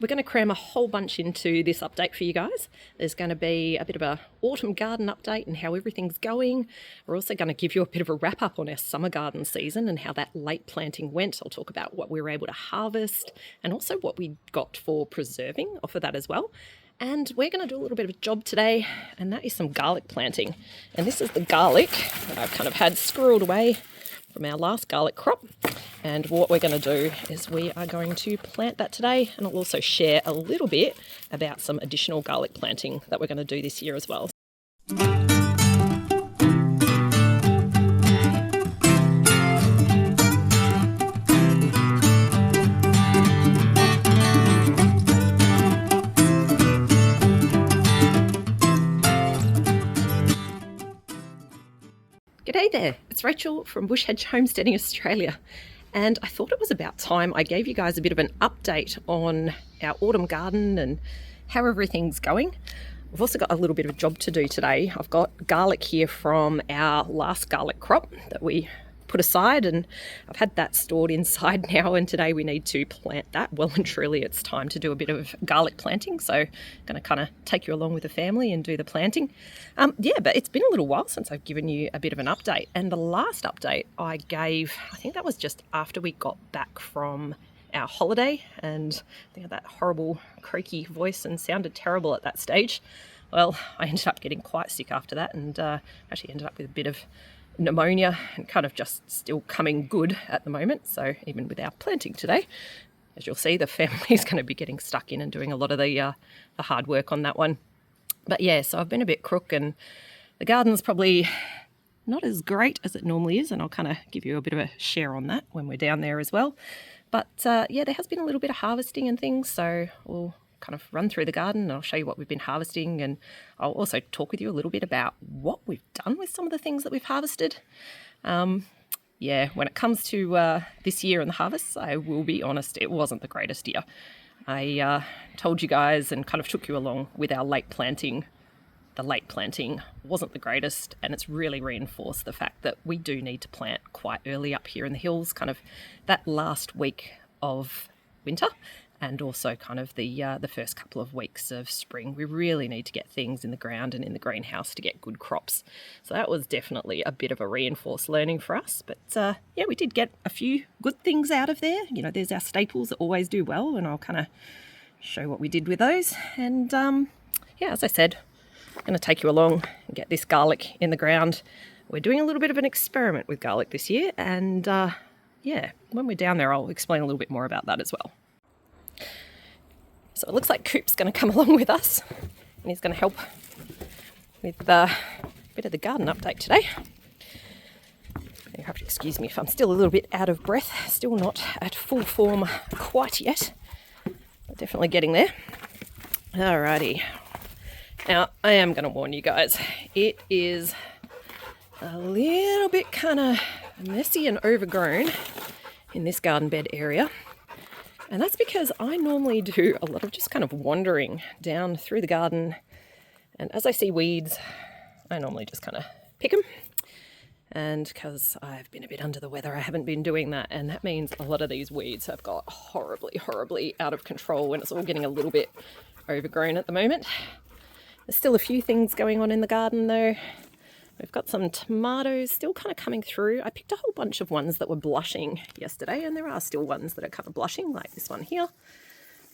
We're going to cram a whole bunch into this update for you guys. There's going to be a bit of a autumn garden update and how everything's going. We're also going to give you a bit of a wrap up on our summer garden season and how that late planting went. I'll talk about what we were able to harvest and also what we got for preserving off of that as well. And we're going to do a little bit of a job today, and that is some garlic planting. And this is the garlic that I've kind of had squirreled away from our last garlic crop. And what we're going to do is we are going to plant that today, and I'll also share a little bit about some additional garlic planting that we're going to do this year as well. G'day there, it's Rachel from Bush Hedge Homesteading Australia, and I thought it was about time I gave you guys a bit of an update on our autumn garden and how everything's going. We've also got a little bit of a job to do today. I've got garlic here from our last garlic crop that we put aside, and I've had that stored inside now, and today we need to plant that. Well and truly it's time to do a bit of garlic planting, so I'm going to kind of take you along with the family and do the planting. But it's been a little while since I've given you a bit of an update, and the last update I gave, I think that was just after we got back from our holiday, and I think that horrible croaky voice and sounded terrible at that stage. Well, I ended up getting quite sick after that, and actually ended up with a bit of pneumonia and kind of just still coming good at the moment. So even with our planting today, as you'll see, the family is going to be getting stuck in and doing a lot of the hard work on that one. But yeah, so I've been a bit crook, and the garden's probably not as great as it normally is, and I'll kind of give you a bit of a share on that when we're down there as well. But yeah, there has been a little bit of harvesting and things, so we'll kind of run through the garden and I'll show you what we've been harvesting, and I'll also talk with you a little bit about what we've done with some of the things that we've harvested. When it comes to this year and the harvests, I will be honest, it wasn't the greatest year. I told you guys and kind of took you along with our late planting. The late planting wasn't the greatest, and it's really reinforced the fact that we do need to plant quite early up here in the hills, kind of that last week of winter, and also kind of the first couple of weeks of spring. We really need to get things in the ground and in the greenhouse to get good crops. So that was definitely a bit of a reinforced learning for us. But yeah, we did get a few good things out of there. You know, there's our staples that always do well, and I'll kind of show what we did with those. And yeah, as I said, I'm going to take you along and get this garlic in the ground. We're doing a little bit of an experiment with garlic this year, and yeah, when we're down there, I'll explain a little bit more about that as well. So it looks like Coop's going to come along with us, and he's going to help with a bit of the garden update today. You have to excuse me if I'm still a little bit out of breath, still not at full form quite yet, but definitely getting there. Alrighty. Now, I am going to warn you guys, it is a little bit kind of messy and overgrown in this garden bed area. And that's because I normally do a lot of just kind of wandering down through the garden. And as I see weeds, I normally just kind of pick them. And because I've been a bit under the weather, I haven't been doing that. And that means a lot of these weeds have got horribly out of control when it's all getting a little bit overgrown at the moment. There's still a few things going on in the garden though. We've got some tomatoes still kind of coming through. I picked a whole bunch of ones that were blushing yesterday, and there are still ones that are kind of blushing, like this one here.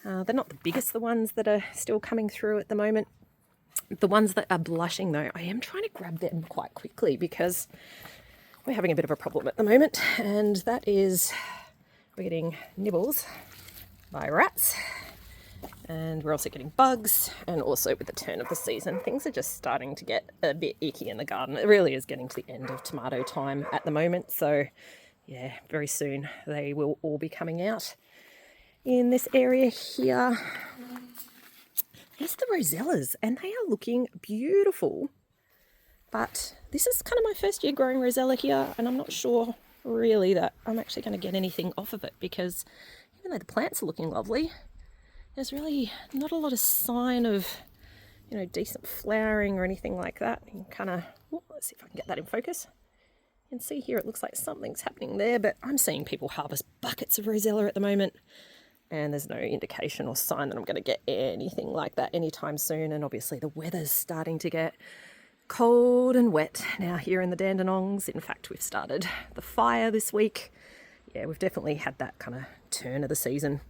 They're not the biggest, the ones that are still coming through at the moment. The ones that are blushing though, I am trying to grab them quite quickly because we're having a bit of a problem at the moment, and that is we're getting nibbles by rats. And we're also getting bugs, and also with the turn of the season, things are just starting to get a bit icky in the garden. It really is getting to the end of tomato time at the moment. So yeah, very soon they will all be coming out. In this area here, there's the rosellas, and they are looking beautiful. But this is kind of my first year growing rosella here, and I'm not sure really that I'm actually going to get anything off of it, because even though the plants are looking lovely, there's really not a lot of sign of, you know, decent flowering or anything like that. You can kind of, let's see if I can get that in focus. You can see here it looks like something's happening there, but I'm seeing people harvest buckets of rosella at the moment. and there's no indication or sign that I'm going to get anything like that anytime soon. And obviously the weather's starting to get cold and wet now here in the Dandenongs. In fact, we've started the fire this week. Yeah, we've definitely had that kind of turn of the season.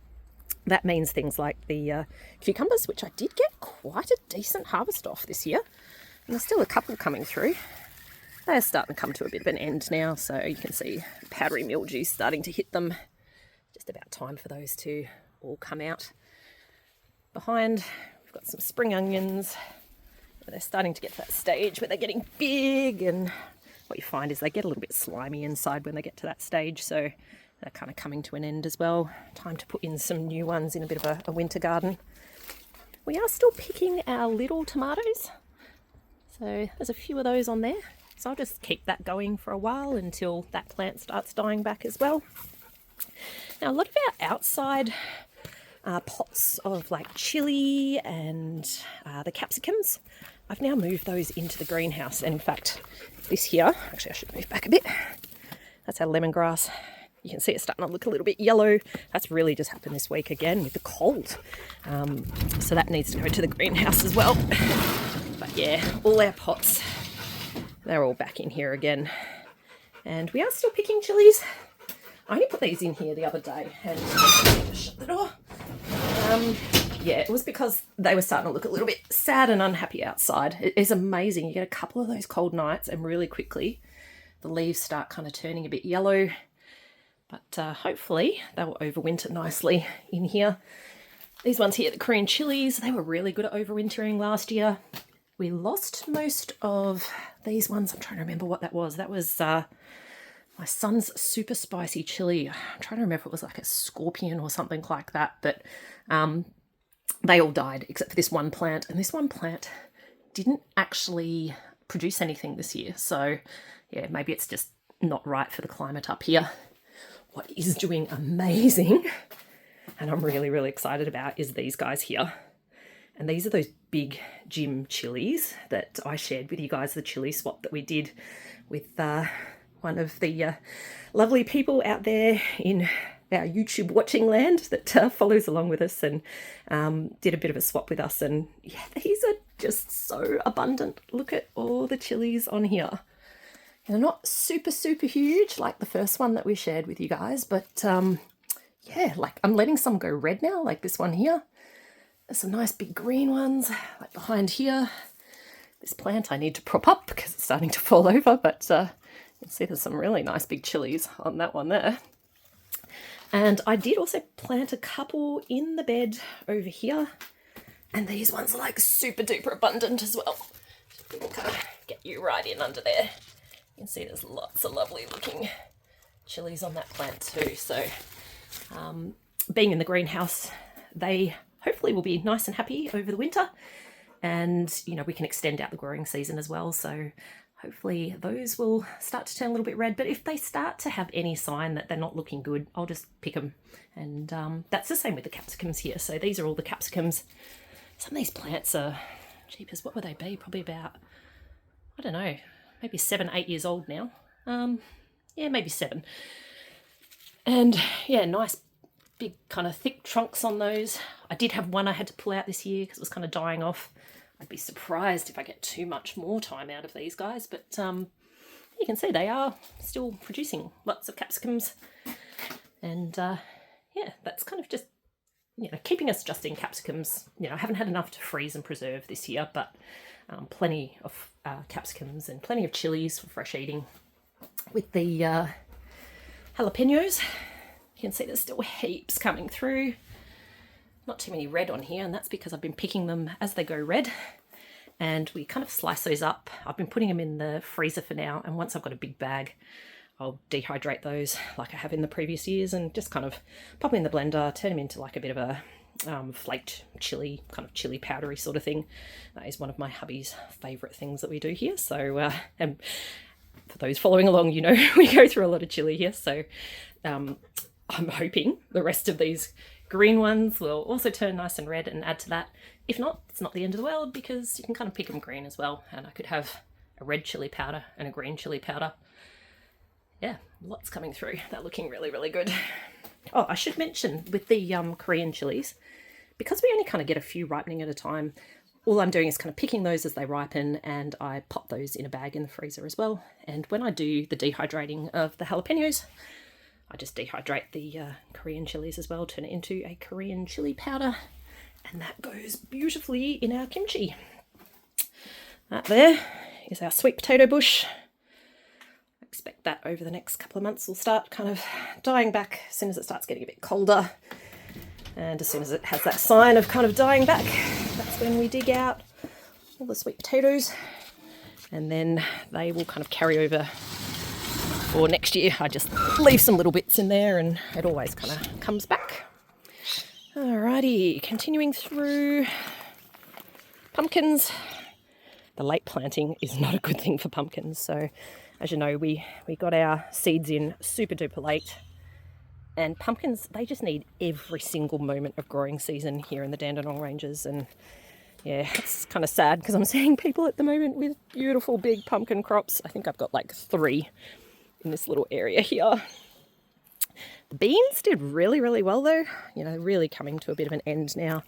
That means things like the cucumbers, which I did get quite a decent harvest off this year. And there's still a couple coming through. They're starting to come to a bit of an end now, so you can see powdery mildew starting to hit them. Just about time for those to all come out. Behind, we've got some spring onions. They're starting to get to that stage where they're getting big, and what you find is they get a little bit slimy inside when they get to that stage, so they're kind of coming to an end as well. Time to put in some new ones in a bit of a winter garden. We are still picking our little tomatoes, so there's a few of those on there. So I'll just keep that going for a while until that plant starts dying back as well. Now, a lot of our outside pots of like chili and the capsicums, I've now moved those into the greenhouse. And in fact, this here, actually I should move back a bit. That's our lemongrass. You can see it's starting to look a little bit yellow. That's really just happened this week again with the cold. So that needs to go to the greenhouse as well. But yeah, all our pots, they're all back in here again. And we are still picking chilies. I only put these in here the other day and shut the door. Yeah, it was because they were starting to look a little bit sad and unhappy outside. It is amazing. You get a couple of those cold nights and really quickly the leaves start kind of turning a bit yellow. But hopefully they will overwinter nicely in here. These ones here, the Korean chilies, they were really good at overwintering last year. We lost most of these ones. I'm trying to remember what that was. That was my son's super spicy chili. I'm trying to remember if it was like a scorpion or something like that. But they all died except for this one plant. And this one plant didn't actually produce anything this year. So yeah, maybe it's just not right for the climate up here. What is doing amazing, and I'm really, really excited about, is these guys here. And these are those big Jim chilies that I shared with you guys, the chili swap that we did with one of the lovely people out there in our YouTube watching land that follows along with us and did a bit of a swap with us. And yeah, these are just so abundant. Look at all the chilies on here. They're not super, super huge like the first one that we shared with you guys, but yeah, like I'm letting some go red now, like this one here. There's some nice big green ones, like behind here. This plant I need to prop up because it's starting to fall over, but you can see there's some really nice big chilies on that one there. And I did also plant a couple in the bed over here, and these ones are like super duper abundant as well. We'll kind of get you right in under there. You can see there's lots of lovely looking chilies on that plant too. So being in the greenhouse, they hopefully will be nice and happy over the winter, and you know, we can extend out the growing season as well. So hopefully those will start to turn a little bit red, but if they start to have any sign that they're not looking good, I'll just pick them. And that's the same with the capsicums here. So these are all the capsicums. Some of these plants are, jeepers, what would they be? Probably about, I don't know, maybe 7, 8 years old now. Yeah, maybe 7. And yeah, nice big kind of thick trunks on those. I did have one I had to pull out this year because it was kind of dying off. I'd be surprised if I get too much more time out of these guys, but you can see they are still producing lots of capsicums. And yeah, that's kind of just, you know, keeping us just in capsicums. You know, I haven't had enough to freeze and preserve this year, but plenty of capsicums and plenty of chilies for fresh eating. With the jalapenos, you can see there's still heaps coming through. Not too many red on here, and that's because I've been picking them as they go red. And we kind of slice those up. I've been putting them in the freezer for now, and once I've got a big bag, I'll dehydrate those like I have in the previous years and just kind of pop them in the blender, turn them into like a bit of a flaked chili, kind of chili powdery sort of thing. That is one of my hubby's favourite things that we do here. So, and for those following along, you know, we go through a lot of chili here. So I'm hoping the rest of these green ones will also turn nice and red and add to that. If not, it's not the end of the world because you can kind of pick them green as well. And I could have a red chili powder and a green chili powder. Yeah, lots coming through. They're looking really, really good. Oh, I should mention with the Korean chilies, because we only kind of get a few ripening at a time, all I'm doing is kind of picking those as they ripen, and I pop those in a bag in the freezer as well. And when I do the dehydrating of the jalapenos, I just dehydrate the Korean chilies as well, turn it into a Korean chili powder, and that goes beautifully in our kimchi. That there is our sweet potato bush. I expect that over the next couple of months will start kind of dying back as soon as it starts getting a bit colder. And as soon as it has that sign of kind of dying back, that's when we dig out all the sweet potatoes, and then they will kind of carry over for next year. I just leave some little bits in there and it always kind of comes back. Alrighty, continuing through pumpkins. The late planting is not a good thing for pumpkins. So as you know, we got our seeds in super duper late. And pumpkins, they just need every single moment of growing season here in the Dandenong Ranges. And yeah, it's kind of sad because I'm seeing people at the moment with beautiful big pumpkin crops. I think I've got like 3 in this little area here. The beans did really, really well though. You know, really coming to a bit of an end now.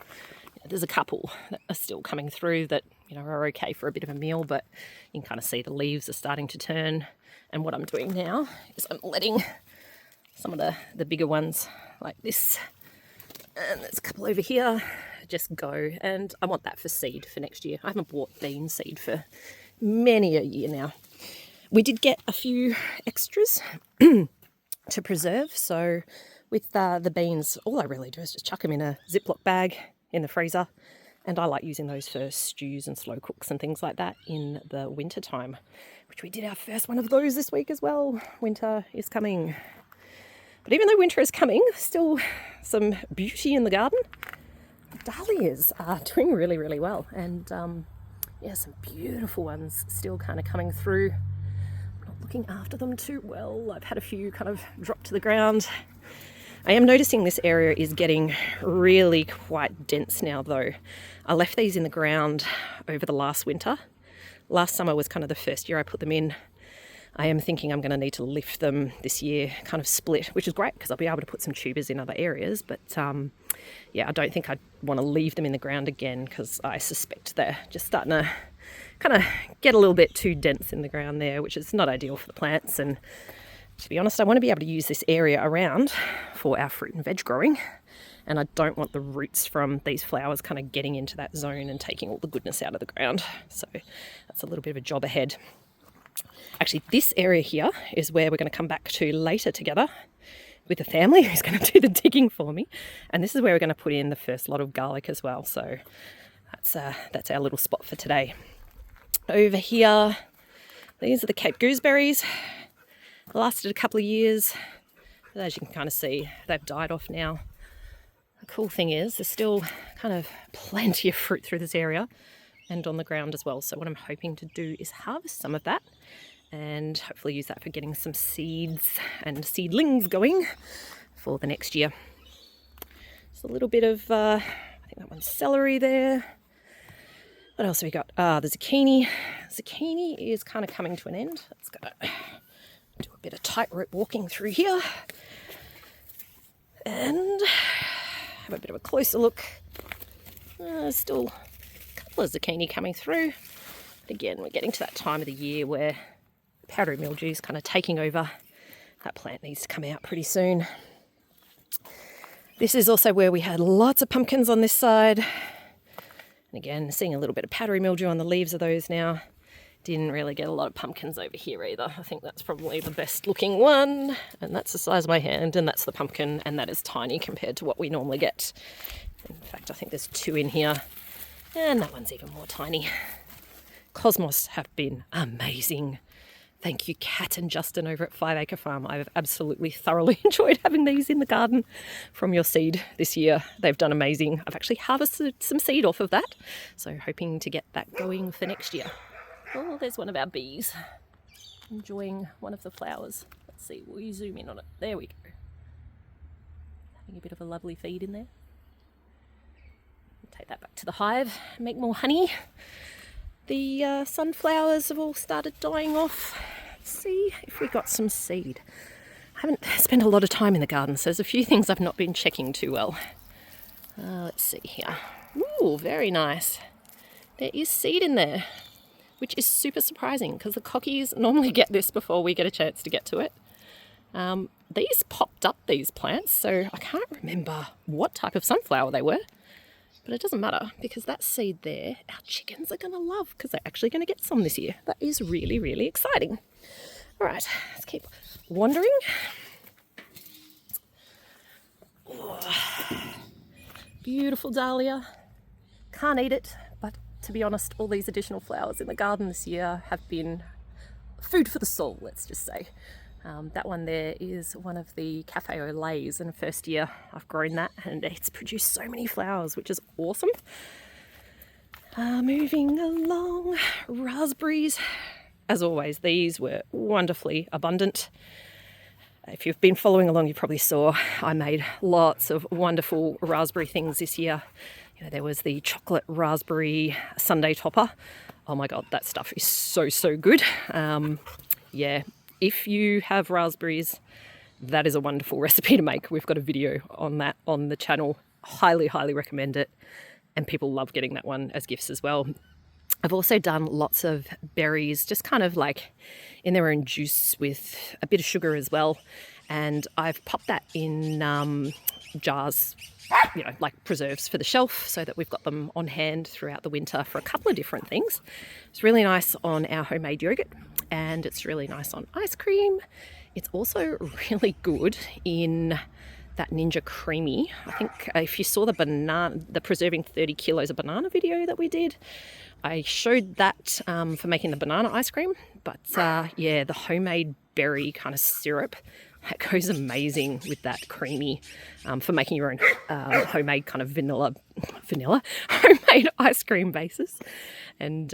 There's a couple that are still coming through that, you know, are okay for a bit of a meal, but you can kind of see the leaves are starting to turn. And what I'm doing now is I'm letting some of the bigger ones like this, and there's a couple over here, just go. And I want that for seed for next year. I haven't bought bean seed for many a year now. We did get a few extras to preserve. So with the beans, all I really do is just chuck them in a Ziploc bag in the freezer. And I like using those for stews and slow cooks and things like that in the winter time, which we did our first one of those this week as well. Winter is coming. But even though winter is coming, there's still some beauty in the garden. Dahlias are doing really, really well. And yeah, some beautiful ones still kind of coming through. I'm not looking after them too well. I've had a few kind of drop to the ground. I am noticing this area is getting really quite dense now though. I left these in the ground over the last winter. Last summer was kind of the first year I put them in. I am thinking I'm going to need to lift them this year, kind of split, which is great because I'll be able to put some tubers in other areas. But yeah, I don't think I'd want to leave them in the ground again because I suspect they're just starting to kind of get a little bit too dense in the ground there, which is not ideal for the plants. And to be honest, I want to be able to use this area around for our fruit and veg growing. And I don't want the roots from these flowers kind of getting into that zone and taking all the goodness out of the ground. So that's a little bit of a job ahead. Actually, this area here is where we're going to come back to later together with the family who's going to do the digging for me. And this is where we're going to put in the first lot of garlic as well. So that's our little spot for today. Over here, these are the Cape gooseberries. They lasted a couple of years. But as you can kind of see, they've died off now. The cool thing is there's still kind of plenty of fruit through this area and on the ground as well. So what I'm hoping to do is harvest some of that and hopefully use that for getting some seeds and seedlings going for the next year. Just a little bit of, I think that one's celery there. What else have we got? The zucchini. Zucchini is kind of coming to an end. Let's go do a bit of tightrope walking through here and have a bit of a closer look. Still a couple of zucchini coming through. But again, we're getting to that time of the year where powdery mildew is kind of taking over. That plant needs to come out pretty soon. This is also where we had lots of pumpkins on this side. And again, seeing a little bit of powdery mildew on the leaves of those now. Didn't really get a lot of pumpkins over here either. I think that's probably the best looking one. And that's the size of my hand, and that's the pumpkin, and that is tiny compared to what we normally get. In fact, I think there's 2 in here, and that one's even more tiny. Cosmos have been amazing. Thank you, Kat and Justin over at 5 Acre Farm. I've absolutely thoroughly enjoyed having these in the garden from your seed this year. They've done amazing. I've actually harvested some seed off of that, so hoping to get that going for next year. Oh, there's one of our bees enjoying one of the flowers. Let's see, will you zoom in on it? There we go. Having a bit of a lovely feed in there. Take that back to the hive, make more honey. The sunflowers have all started dying off. Let's see if we got some seed. I haven't spent a lot of time in the garden, so there's a few things I've not been checking too well. Let's see here. Ooh, very nice. There is seed in there, which is super surprising because the cockies normally get this before we get a chance to get to it. These popped up, these plants, so I can't remember what type of sunflower they were, but it doesn't matter because that seed there, our chickens are going to love because they're actually going to get some this year. That is really, really exciting. All right, let's keep wandering. Oh, beautiful dahlia. Can't eat it, but to be honest, all these additional flowers in the garden this year have been food for the soul, let's just say. That one there is one of the cafe au laits, and the first year I've grown that and it's produced so many flowers, which is awesome. Moving along, raspberries. As always, these were wonderfully abundant. If you've been following along, you probably saw I made lots of wonderful raspberry things this year. You know, there was the chocolate raspberry sundae topper. Oh my God, that stuff is so, so good. Yeah, if you have raspberries, that is a wonderful recipe to make. We've got a video on that on the channel. Highly, highly recommend it. And people love getting that one as gifts as well. I've also done lots of berries, just kind of like in their own juice with a bit of sugar as well. And I've popped that in jars, you know, like preserves for the shelf so that we've got them on hand throughout the winter for a couple of different things. It's really nice on our homemade yogurt and it's really nice on ice cream. It's also really good in that Ninja Creamy. I think if you saw the preserving 30 kilos of banana video that we did, I showed that for making the banana ice cream, but yeah, the homemade berry kind of syrup, that goes amazing with that creamy for making your own homemade kind of vanilla homemade ice cream bases. And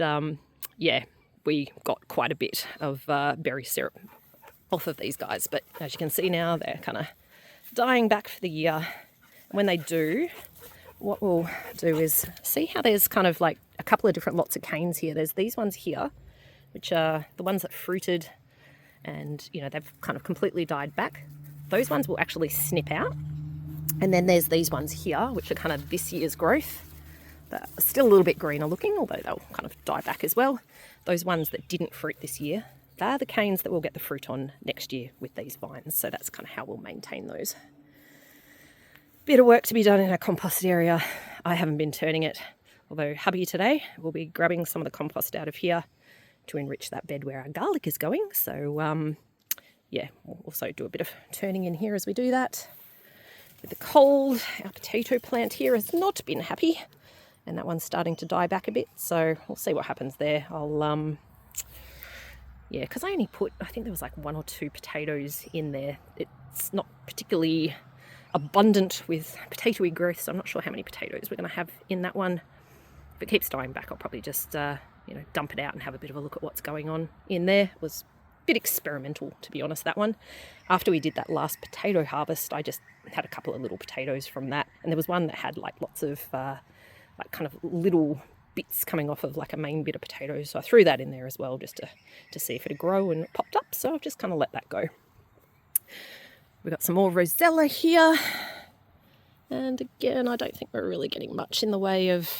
yeah, we got quite a bit of berry syrup off of these guys, but as you can see now, they're kind of dying back for the year. When they do, what we'll do is see how there's kind of like a couple of different lots of canes here. There's these ones here, which are the ones that fruited and, you know, they've kind of completely died back. Those ones will actually snip out. And then there's these ones here, which are kind of this year's growth. They're still a little bit greener looking, although they'll kind of die back as well. Those ones that didn't fruit this year, they're the canes that we'll get the fruit on next year with these vines. So that's kind of how we'll maintain those. Bit of work to be done in our compost area. I haven't been turning it, although hubby today will be grabbing some of the compost out of here to enrich that bed where our garlic is going. So yeah, we'll also do a bit of turning in here as we do that. With the cold, our potato plant here has not been happy, and that one's starting to die back a bit. So we'll see what happens there. I'll yeah, because I only put, I think there was like 1 or 2 potatoes in there. It's not particularly abundant with potatoey growth, so I'm not sure how many potatoes we're going to have in that one. If it keeps dying back, I'll probably just you know, dump it out and have a bit of a look at what's going on in there. It was a bit experimental, to be honest, that one. After we did that last potato harvest, I just had a couple of little potatoes from that, and there was one that had like lots of like kind of little bits coming off of like a main bit of potatoes, so I threw that in there as well just to see if it'd grow, and it popped up, so I've just kind of let that go. We've got some more rosella here, and again, I don't think we're really getting much in the way of,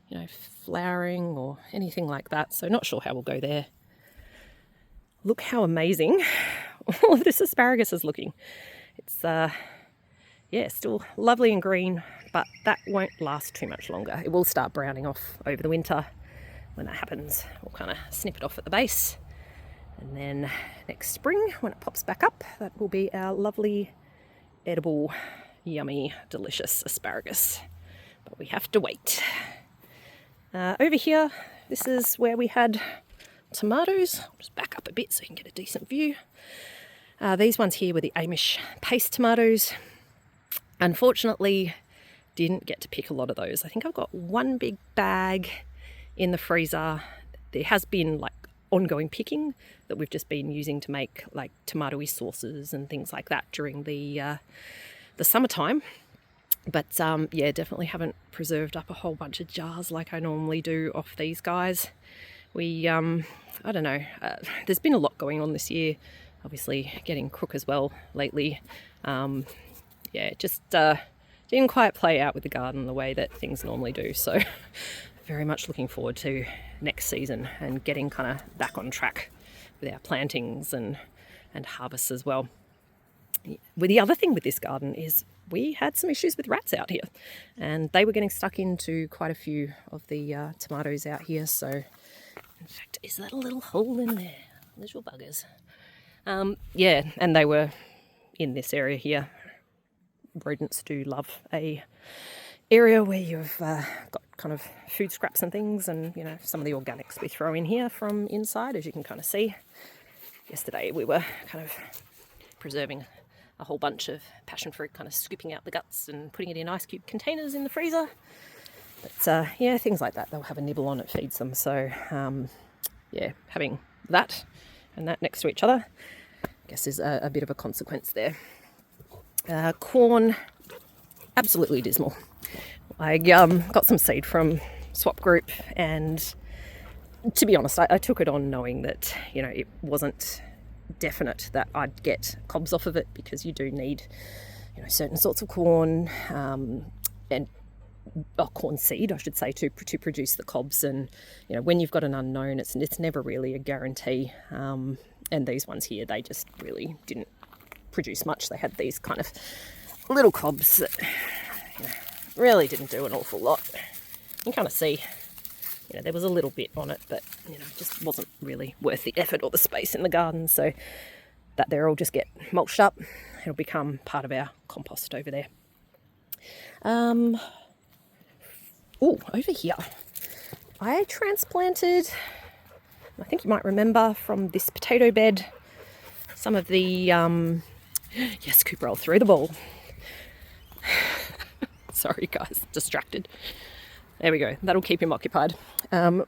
you know, flowering or anything like that, so not sure how we'll go there. Look how amazing all of this asparagus is looking. It's yeah, still lovely and green, but that won't last too much longer. It will start browning off over the winter. When that happens, we'll kind of snip it off at the base. And then next spring, when it pops back up, that will be our lovely, edible, yummy, delicious asparagus. But we have to wait. Over here, this is where we had tomatoes. I'll just back up a bit so you can get a decent view. These ones here were the Amish paste tomatoes. Unfortunately, didn't get to pick a lot of those. I think I've got one big bag in the freezer. There has been like ongoing picking that we've just been using to make like tomatoey sauces and things like that during the summertime. But yeah, definitely haven't preserved up a whole bunch of jars like I normally do off these guys. We, I don't know, there's been a lot going on this year. obviously getting crook as well lately. Yeah, just didn't quite play out with the garden the way that things normally do. So very much looking forward to next season and getting kind of back on track with our plantings and harvests as well. Well, the other thing with this garden is we had some issues with rats out here, and they were getting stuck into quite a few of the tomatoes out here. So in fact, is that a little hole in there? Little buggers. Yeah, and they were in this area here. Rodents do love a area where you've got kind of food scraps and things, and you know, some of the organics we throw in here from inside, as you can kind of see. Yesterday we were kind of preserving a whole bunch of passion fruit, kind of scooping out the guts and putting it in ice cube containers in the freezer. But yeah, things like that, they'll have a nibble on it, feeds them. So yeah, having that and that next to each other, I guess, is a bit of a consequence there. Corn, absolutely dismal. I got some seed from Swap Group, and to be honest, I took it on knowing that, you know, it wasn't definite that I'd get cobs off of it, because you do need, you know, certain sorts of corn and corn seed, I should say, to produce the cobs. And you know, when you've got an unknown, it's never really a guarantee. And these ones here, they just really didn't produce much. They had these kind of little cobs that, you know, really didn't do an awful lot. You can kind of see, you know, there was a little bit on it, but you know, it just wasn't really worth the effort or the space in the garden. So that there will just get mulched up. It'll become part of our compost over there. Oh, over here, I transplanted, I think you might remember from this potato bed, some of the yes, Cooper, I'll throw the ball. Sorry guys, distracted. There we go, that'll keep him occupied.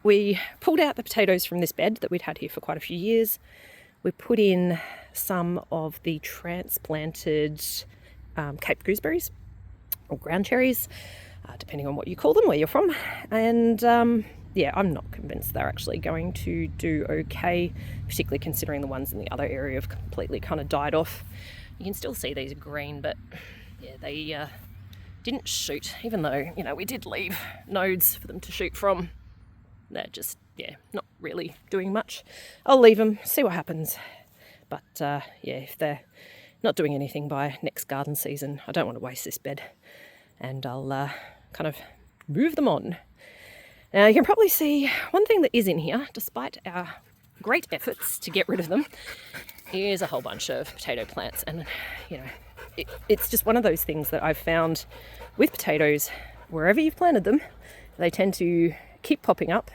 We pulled out the potatoes from this bed that we'd had here for quite a few years. We put in some of the transplanted Cape gooseberries or ground cherries, depending on what you call them, where you're from. And yeah, I'm not convinced they're actually going to do okay, particularly considering the ones in the other area have completely kind of died off. You can still see these are green, but yeah, they didn't shoot, even though, you know, we did leave nodes for them to shoot from. They're just, yeah, not really doing much. I'll leave them, see what happens. But yeah, if they're not doing anything by next garden season, I don't want to waste this bed, and I'll kind of move them on. Now you can probably see one thing that is in here, despite our great efforts to get rid of them, is a whole bunch of potato plants. And you know, it's just one of those things that I've found with potatoes, wherever you've planted them, they tend to keep popping up,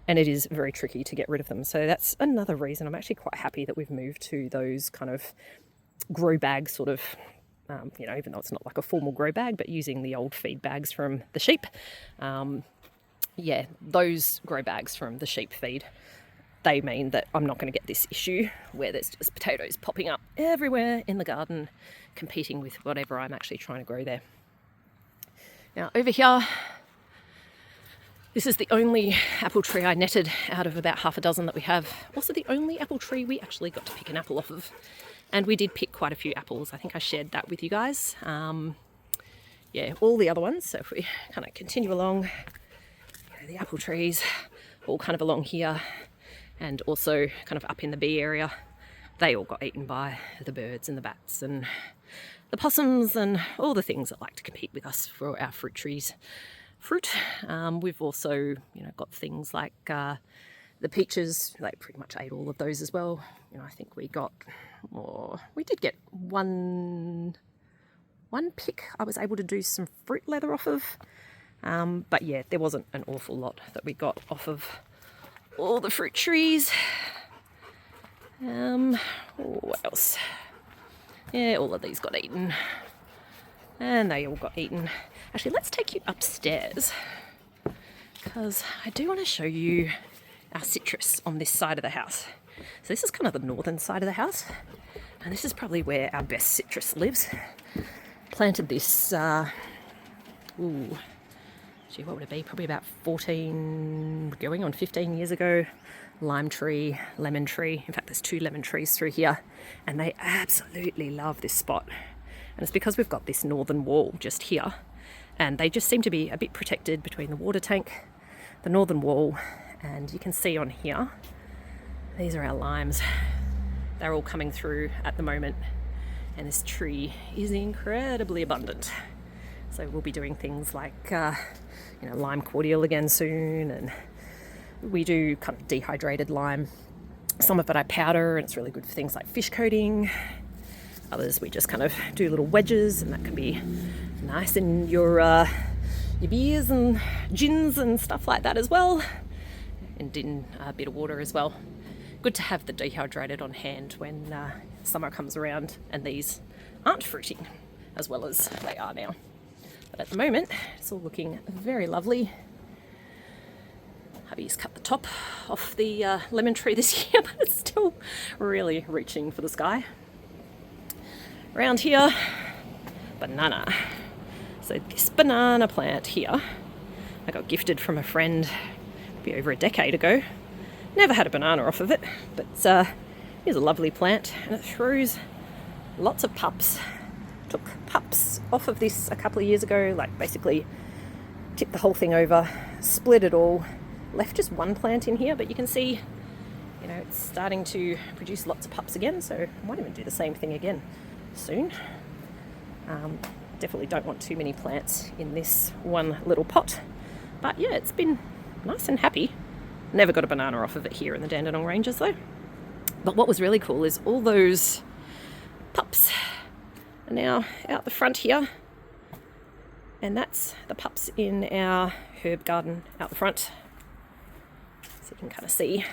and it is very tricky to get rid of them. So that's another reason I'm actually quite happy that we've moved to those kind of grow bag sort of, you know, even though it's not like a formal grow bag, but using the old feed bags from the sheep. Yeah, those grow bags from the sheep feed, they mean that I'm not going to get this issue where there's just potatoes popping up everywhere in the garden, competing with whatever I'm actually trying to grow there. Now over here, this is the only apple tree I netted out of about half a dozen that we have. Also the only apple tree we actually got to pick an apple off of. And we did pick quite a few apples. I think I shared that with you guys. Yeah, all the other ones. So if we kind of continue along, you know, the apple trees all kind of along here, and also kind of up in the bee area, they all got eaten by the birds and the bats and the possums and all the things that like to compete with us for our fruit trees. We've also, you know, got things like the peaches. They pretty much ate all of those as well. You know, I think we did get one pick I was able to do some fruit leather off of. But yeah, there wasn't an awful lot that we got off of all the fruit trees. What else? Yeah, all of these got eaten. And they all got eaten. Actually, let's take you upstairs, because I do want to show you our citrus on this side of the house. So this is kind of the northern side of the house, and this is probably where our best citrus lives. Planted this, gee, what would it be? Probably about 14, going on 15 years ago. Lime tree, lemon tree. In fact, there's 2 lemon trees through here, and they absolutely love this spot. And it's because we've got this northern wall just here, and they just seem to be a bit protected between the water tank, the northern wall, and you can see on here, these are our limes. They're all coming through at the moment, and this tree is incredibly abundant. So we'll be doing things like, lime cordial again soon, and we do kind of dehydrated lime. Some of it I powder, and it's really good for things like fish coating. Others we just kind of do little wedges, and that can be nice in your beers and gins and stuff like that as well, and in a bit of water as well. Good to have the dehydrated on hand when summer comes around and these aren't fruiting as well as they are now. But at the moment, it's all looking very lovely. Hubby's cut the top off the lemon tree this year, but it's still really reaching for the sky. Around here, banana. So this banana plant here, I got gifted from a friend maybe over a decade ago. Never had a banana off of it, but here's a lovely plant, and it throws lots of pups. Took pups off of this a couple of years ago, like basically tipped the whole thing over, split it all, left just one plant in here, but you can see, it's starting to produce lots of pups again, so I might even do the same thing again soon. Definitely don't want too many plants in this one little pot, but yeah, it's been nice and happy. Never got a banana off of it here in the Dandenong Ranges though. But what was really cool is all those pups are now out the front here, and that's the pups in our herb garden out the front. So you can kind of see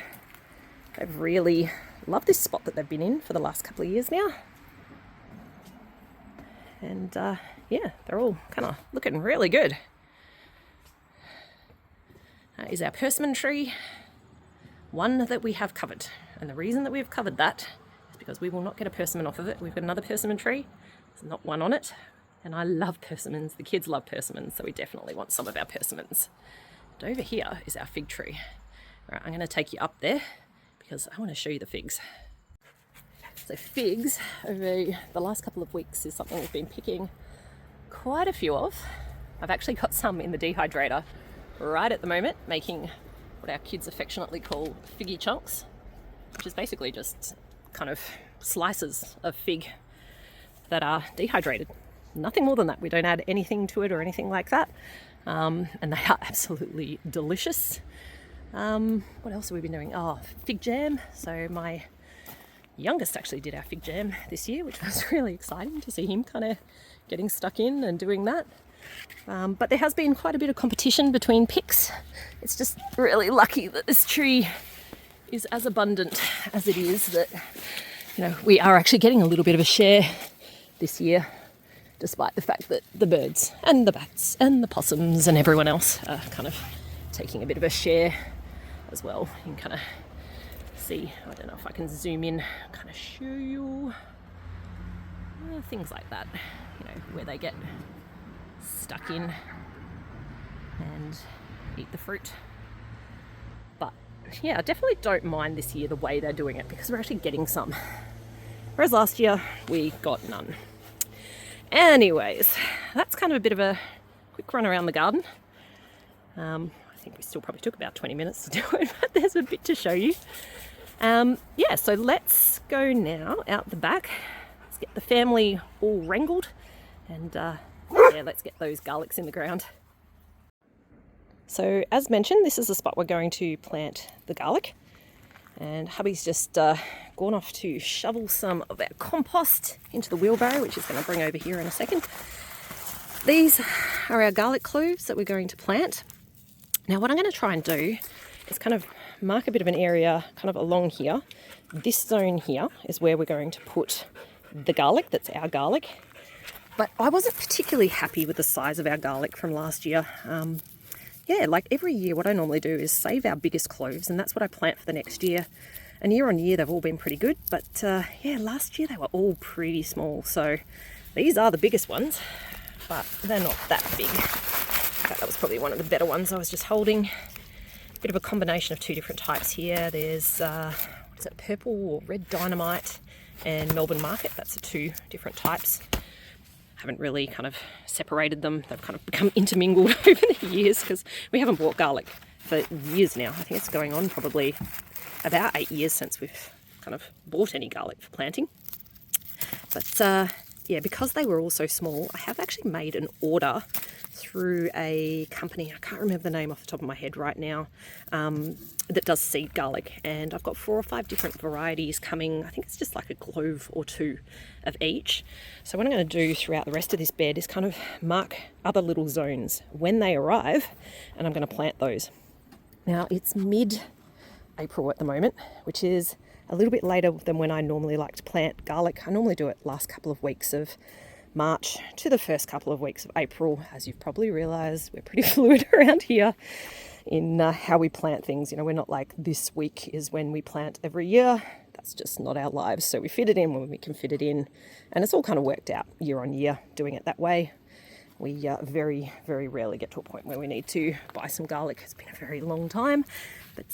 they've really loved this spot that they've been in for the last couple of years now. And yeah, they're all kind of looking really good. That is our persimmon tree, one that we have covered. And the reason that we've covered that is because we will not get a persimmon off of it. We've got another persimmon tree, there's not one on it. And I love persimmons, the kids love persimmons, so we definitely want some of our persimmons. And over here is our fig tree. All right, I'm going to take you up there because I want to show you the figs. So figs, over the last couple of weeks, is something we've been picking quite a few of. I've actually got some in the dehydrator right at the moment, making what our kids affectionately call figgy chunks, which is basically just kind of slices of fig that are dehydrated. Nothing more than that. We don't add anything to it or anything like that. And they are absolutely delicious. What else have we been doing? Oh, fig jam. So my youngest actually did our fig jam this year, which was really exciting to see him kind of getting stuck in and doing that. But there has been quite a bit of competition between picks. It's just really lucky that this tree is as abundant as it is, that we are actually getting a little bit of a share this year, despite the fact that the birds and the bats and the possums and everyone else are kind of taking a bit of a share as well. You can kind of see, I don't know if I can zoom in, kind of show you things like that, where they get stuck in and eat the fruit. But yeah, I definitely don't mind this year the way they're doing it, because we're actually getting some, whereas last year we got none. Anyways, that's kind of a bit of a quick run around the garden. I think we still probably took about 20 minutes to do it, but there's a bit to show you. Yeah, so let's go now out the back. Let's get the family all wrangled, and yeah, let's get those garlics in the ground. So as mentioned, this is the spot we're going to plant the garlic, and hubby's just gone off to shovel some of our compost into the wheelbarrow, which he's going to bring over here in a second. These are our garlic cloves that we're going to plant. Now what I'm going to try and do is kind of mark a bit of an area kind of along here. This zone here is where we're going to put the garlic. That's our garlic. But I wasn't particularly happy with the size of our garlic from last year. Yeah, like every year what I normally do is save our biggest cloves, and that's what I plant for the next year. And year on year they've all been pretty good, but yeah, last year they were all pretty small. So these are the biggest ones, but they're not that big. fact, that was probably one of the better ones I was just holding. A bit of a combination of two different types here. There's, what is it, purple or red dynamite and Melbourne Market. That's the two different types. Haven't really kind of separated them. They've kind of become intermingled over the years because we haven't bought garlic for years now. I think it's going on probably about 8 years since we've kind of bought any garlic for planting. But yeah, because they were all so small, I have actually made an order through a company, I can't remember the name off the top of my head right now, that does seed garlic, and I've got 4 or 5 different varieties coming. I think it's just like a clove or 2 of each. So what I'm going to do throughout the rest of this bed is kind of mark other little zones when they arrive, and I'm going to plant those. Now it's mid-April at the moment, which is a little bit later than when I normally like to plant garlic. I normally do it last couple of weeks of March to the first couple of weeks of April. As you've probably realised, we're pretty fluid around here in how we plant things. You know, we're not like this week is when we plant every year. That's just not our lives. So we fit it in when we can fit it in. And it's all kind of worked out year on year doing it that way. We very, very rarely get to a point where we need to buy some garlic. It's been a very long time. But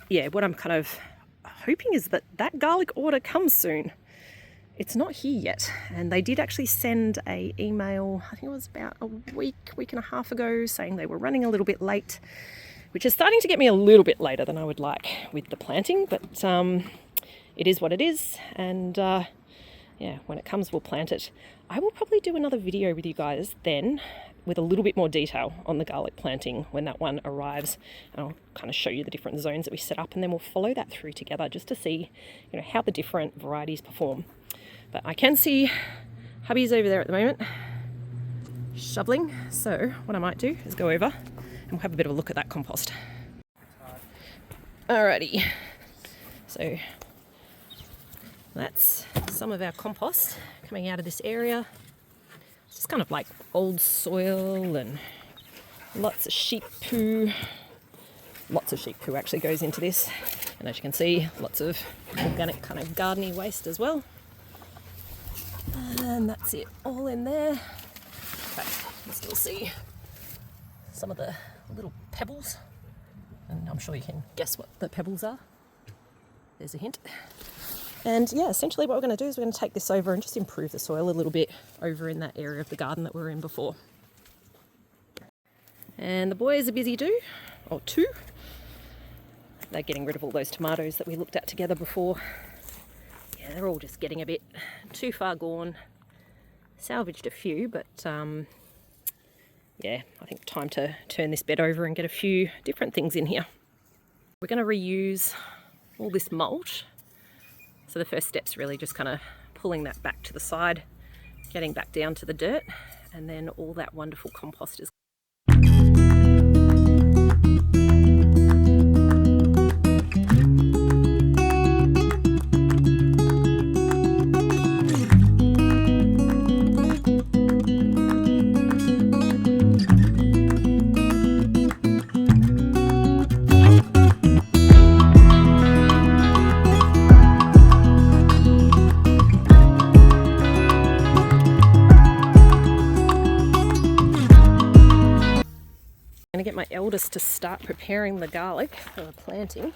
yeah, what I'm kind of hoping is that that garlic order comes soon. It's not here yet, and they did actually send an email, I think it was about a week and a half ago, saying they were running a little bit late, which is starting to get me a little bit later than I would like with the planting, but it is what it is, and yeah, when it comes, we'll plant it. I will probably do another video with you guys then with a little bit more detail on the garlic planting when that one arrives. And I'll kind of show you the different zones that we set up, and then we'll follow that through together just to see, you know, how the different varieties perform. But I can see hubby's over there at the moment shoveling, so what I might do is go over and we'll have a bit of a look at that compost. Alrighty, so that's some of our compost coming out of this area. It's just kind of like old soil and lots of sheep poo. Lots of sheep poo actually goes into this, and as you can see, lots of organic kind of gardening waste as well. And that's it, all in there. Okay, you can still see some of the little pebbles, and I'm sure you can guess what the pebbles are. There's a hint. And yeah, essentially what we're going to do is we're going to take this over and just improve the soil a little bit over in that area of the garden that we were in before. And the boys are busy too. They're getting rid of all those tomatoes that we looked at together before. Yeah, they're all just getting a bit too far gone. Salvaged a few, but yeah, I think time to turn this bed over and get a few different things in here. We're going to reuse all this mulch. So the first step's really just kind of pulling that back to the side, getting back down to the dirt, and then all that wonderful compost is get my eldest to start preparing the garlic for the planting.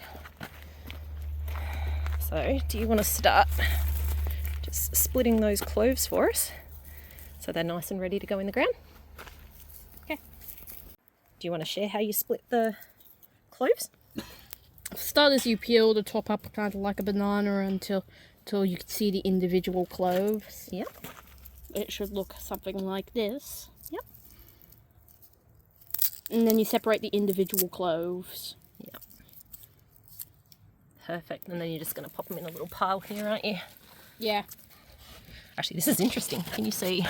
So do you want to start just splitting those cloves for us so they're nice and ready to go in the ground? Okay. Do you want to share how you split the cloves? Start as you peel the top up kind of like a banana until you can see the individual cloves. Yep. It should look something like this. Yep. And then you separate the individual cloves. Yep. Perfect. And then you're just going to pop them in a little pile here, aren't you? Yeah. Actually, this is interesting. Can you see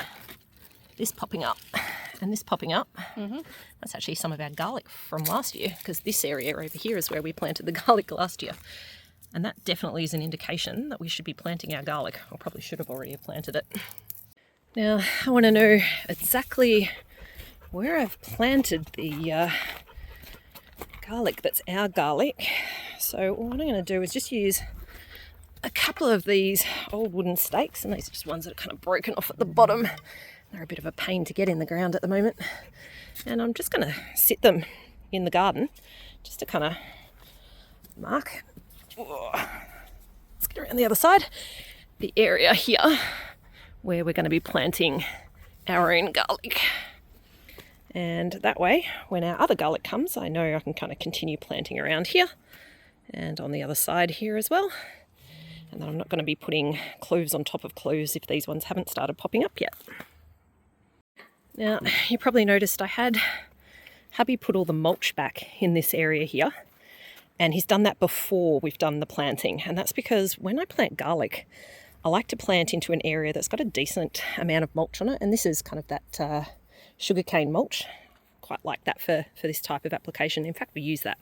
this popping up and this popping up? Mm-hmm. That's actually some of our garlic from last year, because this area over here is where we planted the garlic last year. And that definitely is an indication that we should be planting our garlic. Or probably should have already planted it. Now, I want to know exactly where I've planted the garlic that's our garlic. So what I'm going to do is just use a couple of these old wooden stakes, and these are just ones that are kind of broken off at the bottom. They're a bit of a pain to get in the ground at the moment. And I'm just going to sit them in the garden just to kind of mark. Let's get around the other side. The area here where we're going to be planting our own garlic. And that way, when our other garlic comes, I know I can kind of continue planting around here and on the other side here as well. And then I'm not going to be putting cloves on top of cloves if these ones haven't started popping up yet. Now, you probably noticed I had hubby put all the mulch back in this area here. And he's done that before we've done the planting. And that's because when I plant garlic, I like to plant into an area that's got a decent amount of mulch on it. And this is kind of that sugarcane mulch. Quite like that for this type of application. In fact, we use that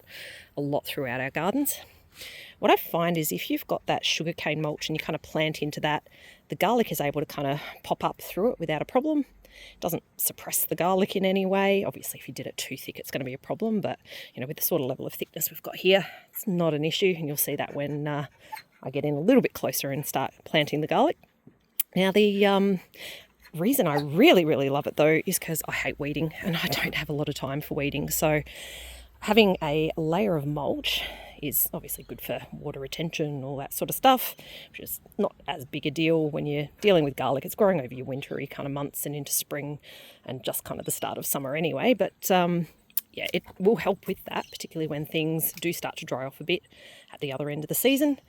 a lot throughout our gardens. What I find is if you've got that sugarcane mulch and you kind of plant into that, the garlic is able to kind of pop up through it without a problem. It doesn't suppress the garlic in any way. Obviously, if you did it too thick, it's going to be a problem. But, you know, with the sort of level of thickness we've got here, it's not an issue. And you'll see that when I get in a little bit closer and start planting the garlic. Now, the reason I really, really love it, though, is because I hate weeding and I don't have a lot of time for weeding. So having a layer of mulch is obviously good for water retention, all that sort of stuff, which is not as big a deal when you're dealing with garlic. It's growing over your wintry kind of months and into spring and just kind of the start of summer anyway. But yeah, it will help with that, particularly when things do start to dry off a bit at the other end of the season.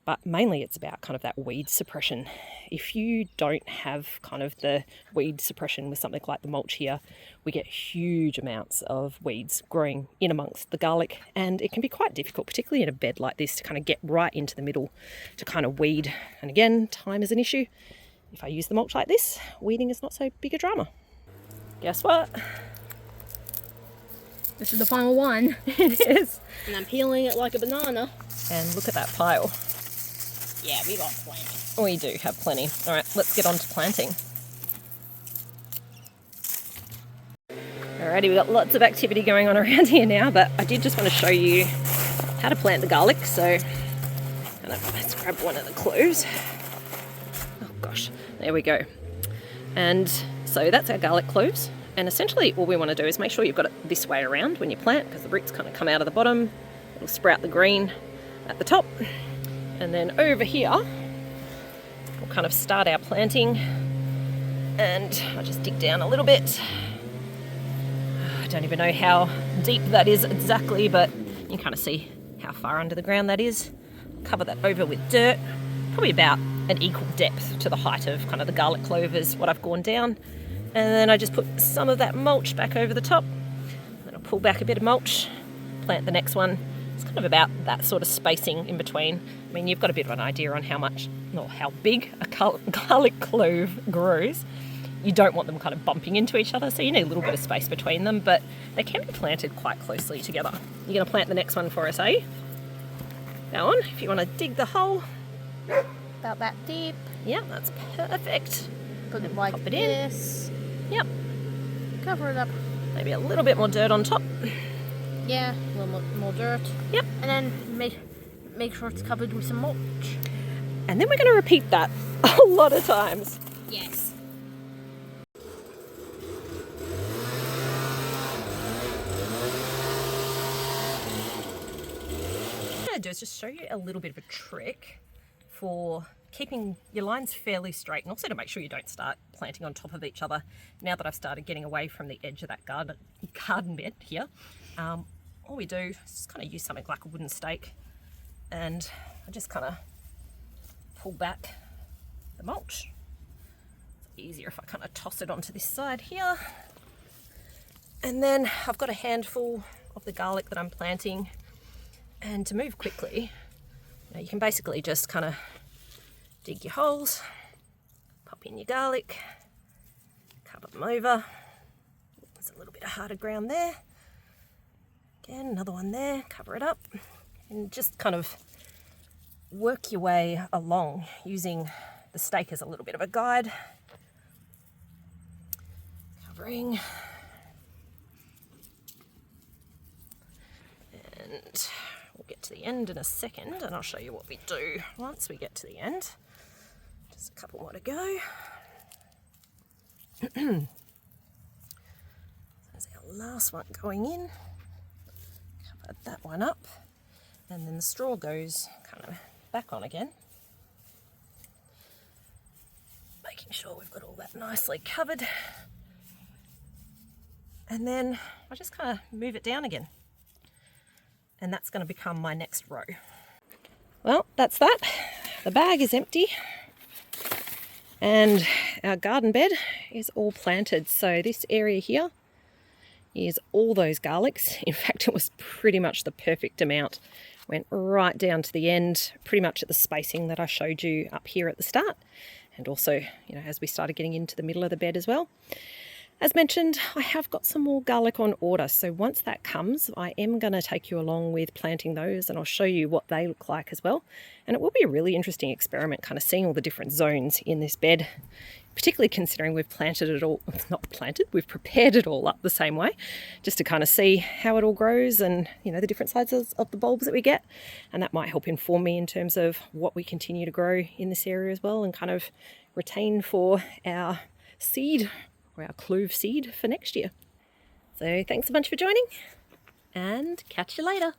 But mainly it's about kind of that weed suppression. If you don't have kind of the weed suppression with something like the mulch here, we get huge amounts of weeds growing in amongst the garlic. And it can be quite difficult, particularly in a bed like this, to kind of get right into the middle to kind of weed. And again, time is an issue. If I use the mulch like this, weeding is not so big a drama. Guess what? This is the final one. It is. And I'm peeling it like a banana. And look at that pile. Yeah, we got plenty. We do have plenty. All right, let's get on to planting. Alrighty, we've got lots of activity going on around here now, but I did just want to show you how to plant the garlic. So let's grab one of the cloves. Oh gosh, there we go. And so that's our garlic cloves. And essentially all we want to do is make sure you've got it this way around when you plant, because the roots kind of come out of the bottom. It'll sprout the green at the top. And then over here, we'll kind of start our planting. And I'll just dig down a little bit. I don't even know how deep that is exactly, but you can kind of see how far under the ground that is. Cover that over with dirt, probably about an equal depth to the height of kind of the garlic clove is what I've gone down. And then I just put some of that mulch back over the top. Then I'll pull back a bit of mulch, plant the next one. It's kind of about that sort of spacing in between. I mean, you've got a bit of an idea on how much or how big a garlic clove grows. You don't want them kind of bumping into each other, so you need a little bit of space between them, but they can be planted quite closely together. You're going to plant the next one for us, eh? Go on, if you want to dig the hole. About that deep. Yeah, that's perfect. Put it like pop it this. in. Yep. Cover it up. Maybe a little bit more dirt on top. Yeah, a little more dirt. Yep. And then make sure it's covered with some mulch. And then we're going to repeat that a lot of times. Yes. What I'm going to do is just show you a little bit of a trick for keeping your lines fairly straight, and also to make sure you don't start planting on top of each other. Now that I've started getting away from the edge of that garden bed here, all we do is just kind of use something like a wooden stake, and I just kind of pull back the mulch. It's easier if I kind of toss it onto this side here. And then I've got a handful of the garlic that I'm planting, and to move quickly, you can basically just kind of dig your holes, pop in your garlic, cover them over. There's a little bit of harder ground there. Again, another one there, cover it up, and just kind of work your way along using the stake as a little bit of a guide. Covering. And we'll get to the end in a second, and I'll show you what we do once we get to the end. Just a couple more to go. There's our last one going in. Covered that one up. And then the straw goes kind of back on again. Making sure we've got all that nicely covered. And then I just kind of move it down again. And that's going to become my next row. Well, that's that. The bag is empty. And our garden bed is all planted. So this area here is all those garlics. In fact, it was pretty much the perfect amount. Went right down to the end, pretty much at the spacing that I showed you up here at the start. And also, as we started getting into the middle of the bed as well. As mentioned, I have got some more garlic on order. So once that comes, I am going to take you along with planting those, and I'll show you what they look like as well. And it will be a really interesting experiment, kind of seeing all the different zones in this bed, particularly considering we've planted it all, not planted, we've prepared it all up the same way, just to kind of see how it all grows and, the different sizes of the bulbs that we get. And that might help inform me in terms of what we continue to grow in this area as well, and kind of retain for our seed, or our clove seed for next year. So thanks a bunch for joining, and catch you later.